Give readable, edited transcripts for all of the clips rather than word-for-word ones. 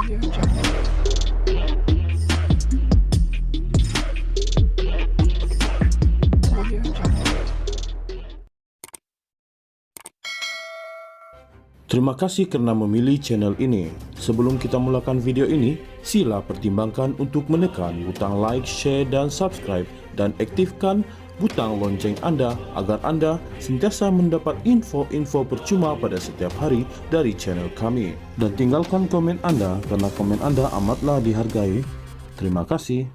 Terima kasih karena memilih channel ini. Sebelum kita mulakan video ini, sila pertimbangkan untuk menekan butang like, share, dan subscribe, dan aktifkan butang lonceng Anda agar Anda sentiasa mendapat info-info percuma pada setiap hari dari channel kami. Dan tinggalkan komen Anda karena komen Anda amatlah dihargai. Terima kasih.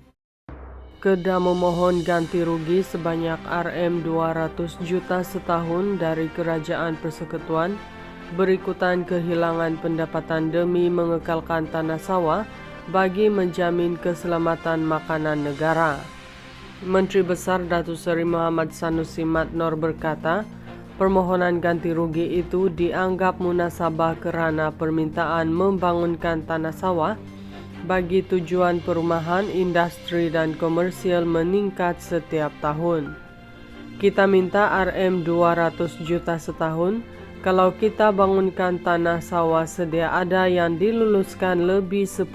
Kedah memohon ganti rugi sebanyak Rm 200 juta setahun dari Kerajaan Persekutuan berikutan kehilangan pendapatan demi mengekalkan tanah sawah bagi menjamin keselamatan makanan negara. Menteri Besar Datuk Seri Muhammad Sanusi Mat Noor berkata, permohonan ganti rugi itu dianggap munasabah kerana permintaan membangunkan tanah sawah bagi tujuan perumahan, industri dan komersial meningkat setiap tahun. Kita minta Rm 200 juta setahun kalau kita bangunkan tanah sawah sedia ada yang diluluskan lebih 10.000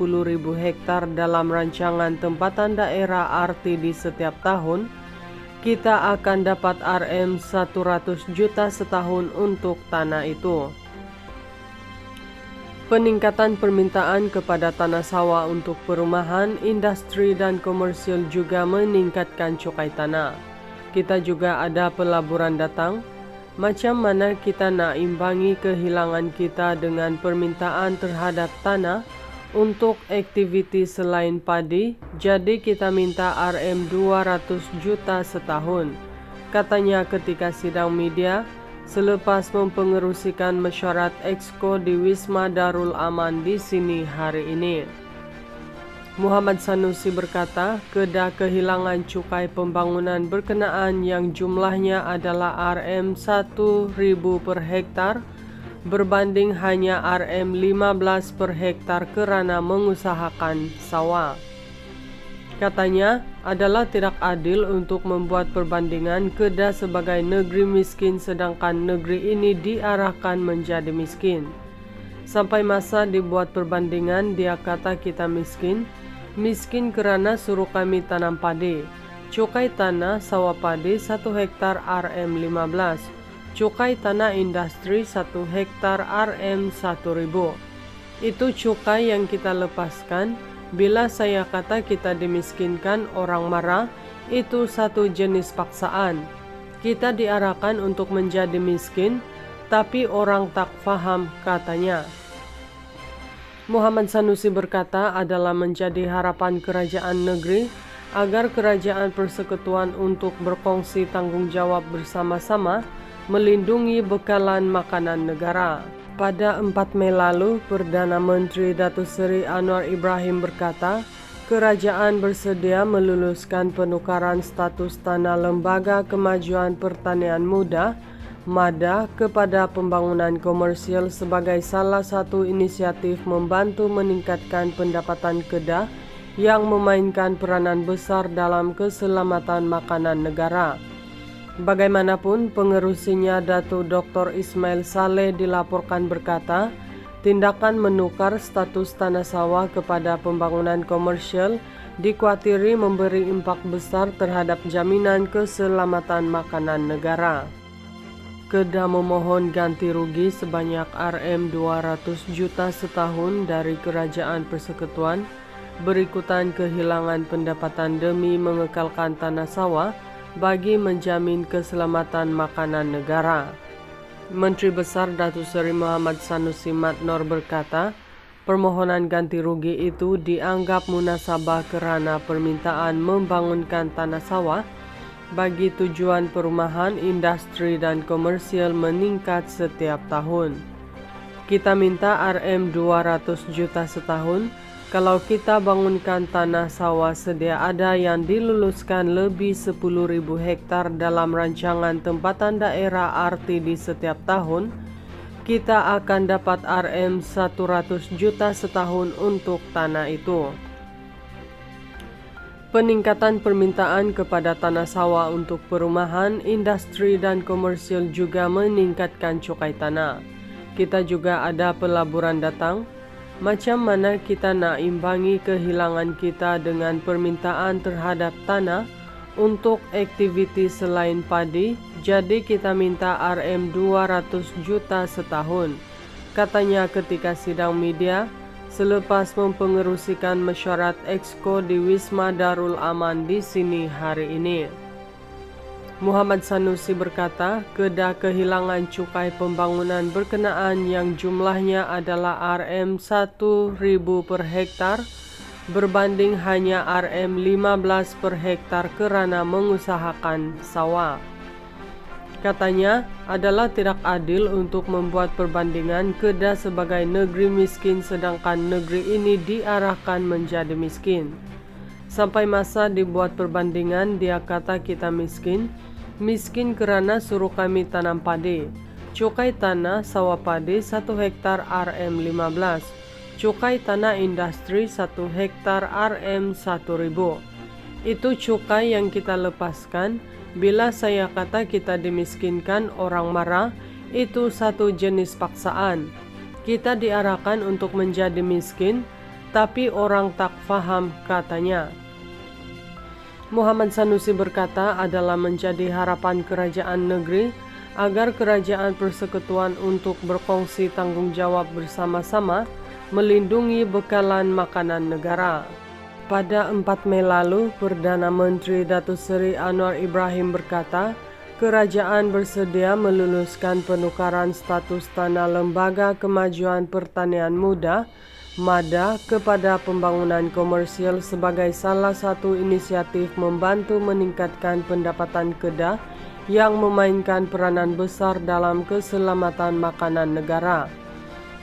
hektar dalam rancangan tempatan daerah RTD setiap tahun, kita akan dapat Rm 100 juta setahun untuk tanah itu. Peningkatan permintaan kepada tanah sawah untuk perumahan, industri dan komersial juga meningkatkan cukai tanah. Kita juga ada pelaburan datang. Macam mana kita nak imbangi kehilangan kita dengan permintaan terhadap tanah untuk aktiviti selain padi, jadi kita minta Rm 200 juta setahun, katanya ketika sidang media selepas mempengerusikan mesyuarat Exco di Wisma Darul Aman di sini hari ini. Muhammad Sanusi berkata, Kedah kehilangan cukai pembangunan berkenaan yang jumlahnya adalah Rm 1.000 per hektar berbanding hanya Rm 15 per hektar kerana mengusahakan sawah. Katanya, adalah tidak adil untuk membuat perbandingan Kedah sebagai negeri miskin sedangkan negeri ini diarahkan menjadi miskin. Sampai masa dibuat perbandingan, dia kata kita miskin. Miskin kerana suruh kami tanam padi. Cukai tanah sawah padi 1 hektar Rm 15. Cukai tanah industri 1 hektar Rm 1.000. Itu cukai yang kita lepaskan. Bila saya kata kita dimiskinkan, orang marah. Itu satu jenis paksaan. Kita diarahkan untuk menjadi miskin, tapi orang tak faham, katanya. Muhammad Sanusi berkata adalah menjadi harapan kerajaan negeri agar Kerajaan Persekutuan untuk berkongsi tanggungjawab bersama-sama melindungi bekalan makanan negara. Pada 4 Mei lalu, Perdana Menteri Datuk Seri Anwar Ibrahim berkata, kerajaan bersedia meluluskan penukaran status tanah Lembaga Kemajuan Pertanian Muda MADA kepada pembangunan komersial sebagai salah satu inisiatif membantu meningkatkan pendapatan Kedah yang memainkan peranan besar dalam keselamatan makanan negara. Bagaimanapun, pengerusinya Datuk Dr. Ismail Saleh dilaporkan berkata, tindakan menukar status tanah sawah kepada pembangunan komersial dikuatiri memberi impak besar terhadap jaminan keselamatan makanan negara. Kedah memohon ganti rugi sebanyak Rm 200 juta setahun dari Kerajaan Persekutuan berikutan kehilangan pendapatan demi mengekalkan tanah sawah bagi menjamin keselamatan makanan negara. Menteri Besar Datuk Seri Muhammad Sanusi Mat Noor berkata, permohonan ganti rugi itu dianggap munasabah kerana permintaan membangunkan tanah sawah bagi tujuan perumahan, industri dan komersial meningkat setiap tahun. Kita minta Rm 200 juta setahun kalau kita bangunkan tanah sawah sedia ada yang diluluskan lebih 10.000 hektar dalam rancangan tempatan daerah RTD setiap tahun, kita akan dapat Rm 100 juta setahun untuk tanah itu. Peningkatan permintaan kepada tanah sawah untuk perumahan, industri dan komersial juga meningkatkan cukai tanah. Kita juga ada pelaburan datang. Macam mana kita nak imbangi kehilangan kita dengan permintaan terhadap tanah untuk aktiviti selain padi, jadi kita minta Rm200 juta setahun, katanya ketika sidang media selepas mempengerusikan mesyuarat Exco di Wisma Darul Aman di sini hari ini. Muhammad Sanusi berkata, kedah kehilangan cukai pembangunan berkenaan yang jumlahnya adalah Rm1.000 per hektar berbanding hanya Rm15 per hektar kerana mengusahakan sawah. Katanya adalah tidak adil untuk membuat perbandingan kedah sebagai negeri miskin sedangkan negeri ini diarahkan menjadi miskin. Sampai masa dibuat perbandingan, dia kata kita miskin kerana suruh kami tanam padi. Cukai tanah sawah padi 1 hektar Rm15. Cukai tanah industri 1 hektar Rm1.000. Itu cukai yang kita lepaskan. Bila saya kata kita dimiskinkan, orang marah, itu satu jenis paksaan. Kita diarahkan untuk menjadi miskin, tapi orang tak faham, katanya. Muhammad Sanusi berkata adalah menjadi harapan kerajaan negeri agar kerajaan persekutuan untuk berkongsi tanggungjawab bersama-sama melindungi bekalan makanan negara. Pada 4 Mei lalu, Perdana Menteri Datuk Seri Anwar Ibrahim berkata, kerajaan bersedia meluluskan penukaran status tanah Lembaga Kemajuan Pertanian Muda MADA kepada pembangunan komersial sebagai salah satu inisiatif membantu meningkatkan pendapatan kedah yang memainkan peranan besar dalam keselamatan makanan negara.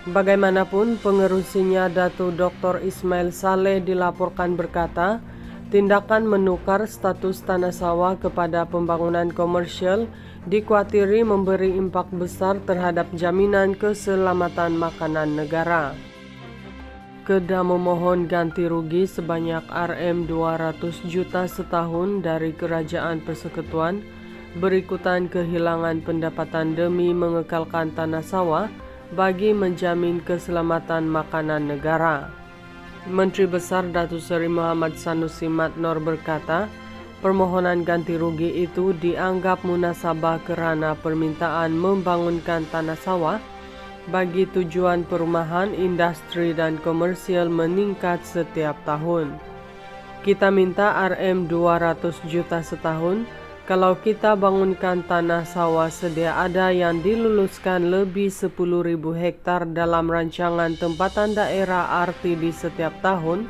Bagaimanapun, pengerusinya Datuk Dr. Ismail Saleh dilaporkan berkata, tindakan menukar status tanah sawah kepada pembangunan komersial dikuatiri memberi impak besar terhadap jaminan keselamatan makanan negara. Kedah memohon ganti rugi sebanyak Rm200 juta setahun dari Kerajaan Persekutuan berikutan kehilangan pendapatan demi mengekalkan tanah sawah bagi menjamin keselamatan makanan negara. Menteri Besar Datuk Seri Muhammad Sanusi Matnor berkata, permohonan ganti rugi itu dianggap munasabah kerana permintaan membangunkan tanah sawah bagi tujuan perumahan, industri dan komersial meningkat setiap tahun. Kita minta Rm200 juta setahun. Kalau kita bangunkan tanah sawah sedia ada yang diluluskan lebih 10.000 hektar dalam rancangan tempatan daerah RTD setiap tahun,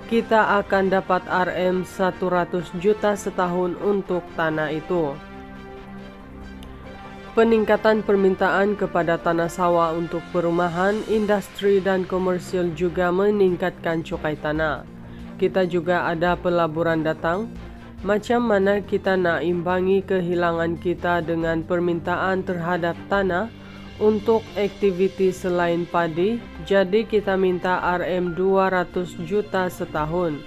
kita akan dapat Rm100 juta setahun untuk tanah itu. Peningkatan permintaan kepada tanah sawah untuk perumahan, industri dan komersial juga meningkatkan cukai tanah. Kita juga ada pelaburan datang. Macam mana kita nak imbangi kehilangan kita dengan permintaan terhadap tanah untuk aktiviti selain padi, jadi kita minta Rm200 juta setahun,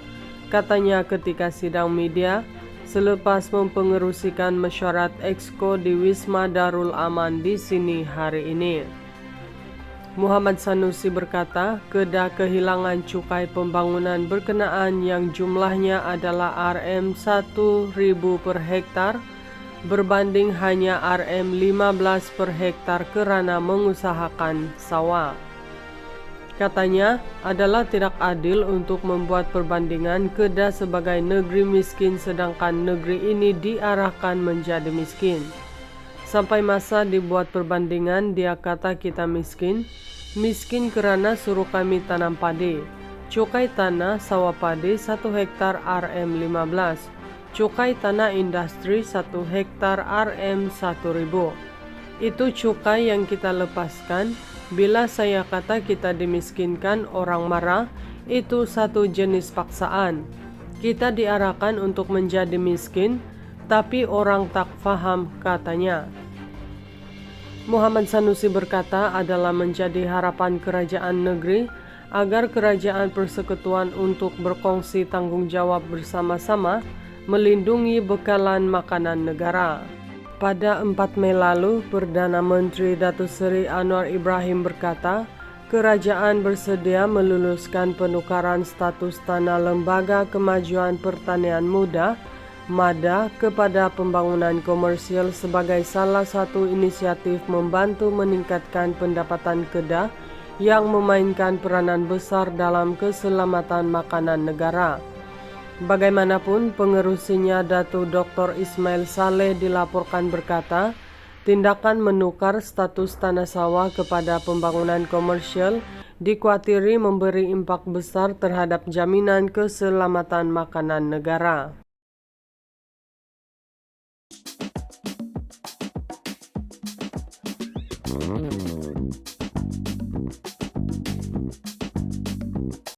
katanya ketika sidang media selepas mempengerusikan mesyuarat Exco di Wisma Darul Aman di sini hari ini. Muhammad Sanusi berkata, kedah kehilangan cukai pembangunan berkenaan yang jumlahnya adalah Rm1.000 per hektar berbanding hanya Rm15 per hektar kerana mengusahakan sawah. Katanya adalah tidak adil untuk membuat perbandingan kedah sebagai negeri miskin sedangkan negeri ini diarahkan menjadi miskin. Sampai masa dibuat perbandingan, dia kata kita miskin kerana suruh kami tanam padi. Cukai tanah sawah padi 1 hektar Rm15. Cukai tanah industri 1 hektar Rm1.000. Itu cukai yang kita lepaskan. Bila saya kata kita dimiskinkan, orang marah, itu satu jenis paksaan. Kita diarahkan untuk menjadi miskin, tapi orang tak faham, katanya. Muhammad Sanusi berkata adalah menjadi harapan kerajaan negeri agar kerajaan persekutuan untuk berkongsi tanggungjawab bersama-sama melindungi bekalan makanan negara. Pada 4 Mei lalu, Perdana Menteri Datuk Seri Anwar Ibrahim berkata, Kerajaan bersedia meluluskan penukaran status tanah Lembaga Kemajuan Pertanian Muda (MADA) kepada pembangunan komersial sebagai salah satu inisiatif membantu meningkatkan pendapatan Kedah yang memainkan peranan besar dalam keselamatan makanan negara. Bagaimanapun, pengerusinya Datuk Dr. Ismail Saleh dilaporkan berkata, tindakan menukar status tanah sawah kepada pembangunan komersial dikuatiri memberi impak besar terhadap jaminan keselamatan makanan negara.